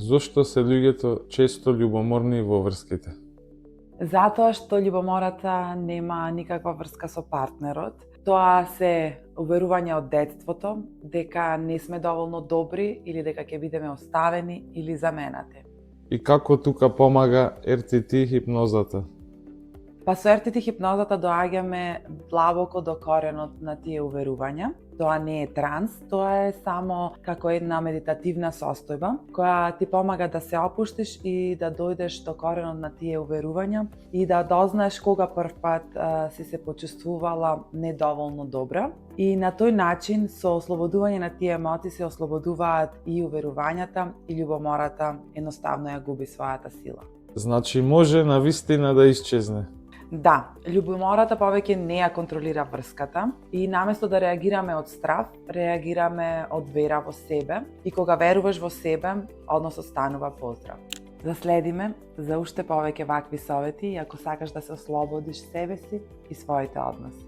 Зошто се луѓето често љубоморни во врските? Затоа што љубомората нема никаква врска со партнерот. Тоа се уверувања од детството дека не сме доволно добри или дека ќе бидеме оставени или заменати. И како тука помага RTT хипнозата? Па со RTT хипнозата доаѓаме длабоко до коренот на тие уверувања. Тоа не е транс, тоа е само како една медитативна состојба која ти помага да се опуштиш и да дојдеш до коренот на тие уверувања и да дознаеш кога првпат си се почувствувала недоволно добра. И на тој начин, со ослободување на тие емоции, се ослободуваат и уверувањата и љубомората едноставно ја губи својата сила. Значи може навистина да исчезне? Да, љубомората повеќе не ја контролира врската и наместо да реагираме од страв, реагираме од вера во себе и кога веруваш во себе, односот станува поздрав. Заследиме за уште повеќе вакви совети и ако сакаш да се ослободиш себе си и своите односи.